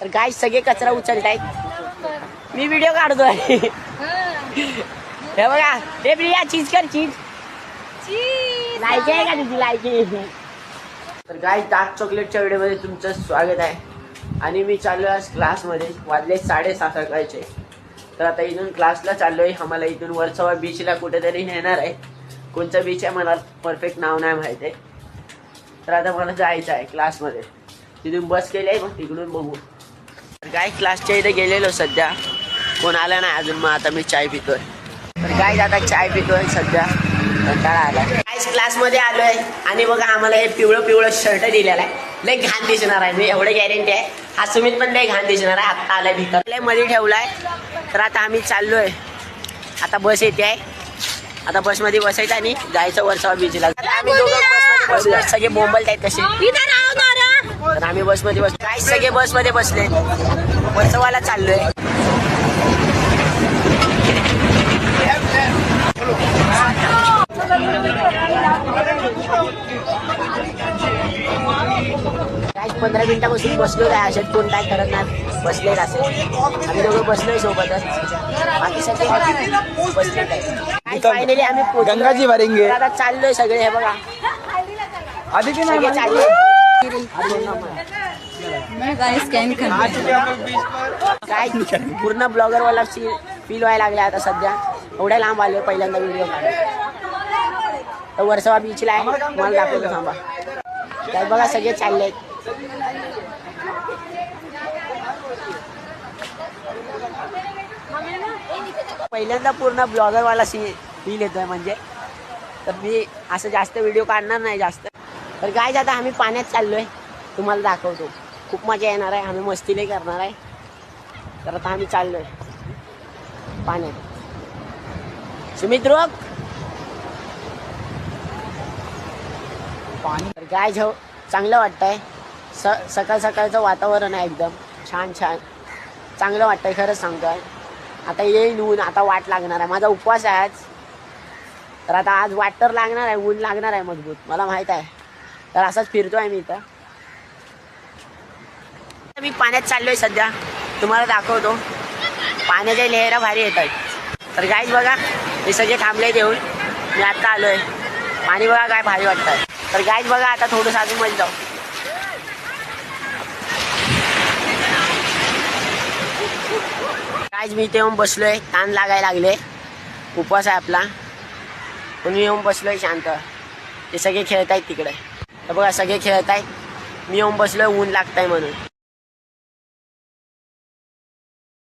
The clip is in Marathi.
तर गाय सगळे कचरा उचलतायत. मी व्हिडिओ काढतोय. हे बघा, हे प्रिया चीज कर, चीज लायकी आहे का तुझी लायकी. तर गाय डार्क चॉकलेटच्या व्हिडिओमध्ये तुमचं स्वागत आहे. आणि मी चाललो आज क्लासमध्ये. वाजले 6:30 सकाळचे. तर आता इथून क्लासला चाललोय. आम्हाला इथून वरचवा बीचला कुठेतरी नेणार आहे. कोणचा बीच आहे मला परफेक्ट नाव नाही माहिती आहे. तर आता मला जायचं आहे क्लासमध्ये. तिथून बस केली आहे, मग तिकडून बघू. तर गाय क्लासच्या इथे गेलेलो सध्या, कोण आला नाही अजून. मग आता मी चाय पितोय. तर गाय आता चाय पितोय सध्या, कंटाळा आला. गाय क्लासमध्ये आलोय आणि बघा आम्हाला हे पिवळं शर्ट दिलेला आहे. लय घाण दिसणार आहे, मी एवढं गॅरंटी आहे. हा सुमित पण लय घाण दिसणार आहे. आत्ता आलाय भीतर, लय मध्ये ठेवलाय. तर आता आम्ही चाललोय. आता बस येते आहे. आता बसमध्ये बसायचं आणि जायचं वरचवा बीचला. आम्ही दोघं बसमध्ये बसलो. सगळे बोंबलत आहेत तसे. तर आम्ही बसमध्ये बसलो. काय सगळे बसमध्ये बसले. वरचवाला चाललोय. काय 15 मिनिटापासून बसलो काय अशात कोण काय करत नाही. बसले असे आम्ही दोघं बसलोय सोबतच. बाकी सगळे बसले काय. फायनली आम्ही गंगाजी भरेंगे. आता चाललोय सगळे. हे बघा आधी की सगळे चालले. काय पूर्ण ब्लॉगर वाला फील व्हायला लागला आता सध्या. एवढ्या लांब आलोय पहिल्यांदा व्हिडिओ काढायला. तर वरसवा बीचला आहे, मला दाखवतो थांबा. काय बघा सगळे चालले. पहिल्यांदा पूर्ण ब्लॉगर वाला फील येतोय म्हणजे. तर मी असं जास्त व्हिडिओ काढणार नाही जास्त. तर काय आता आम्ही पाण्यात चाललोय, तुम्हाला दाखवतो. खूप मजा येणार आहे. आम्ही मस्ती लई करणार आहे. तर आता आम्ही चाललोय पाण्यात. सुमित रोक पाणी. तर काय चांगलं वाटतंय. सकाळ सकाळचं वातावरण आहे एकदम छान चांगलं वाटतंय खरंच सांगतोय. आता येईल ऊन, आता वाट लागणार आहे. माझा उपवास आहे आज. तर आता आज वाट तर लागणार आहे, ऊन लागणार आहे मजबूत, मला माहित आहे. तर असंच फिरतोय मी इथं. मी पाण्यात चाललोय सध्या, तुम्हाला दाखवतो. पाण्याच्या लहरा भारी येत आहेत. तर गाईज बघा हे सगळे थांबले देऊन. मी आता आलोय. पाणी बघा काय भारी वाटतंय. तर गाईज बघा आता थोडंसं अजून मध्ये जाऊ. गाईज मी इथे येऊन बसलोय. ताण लागायला लागले. उपवास आहे आपला, पण मी येऊन बसलोय शांत. ते सगळे खेळत आहेत तिकडे. तर बघा सगळे खेळत आहेत. मी येऊन बसलोय ऊन लागतंय म्हणून.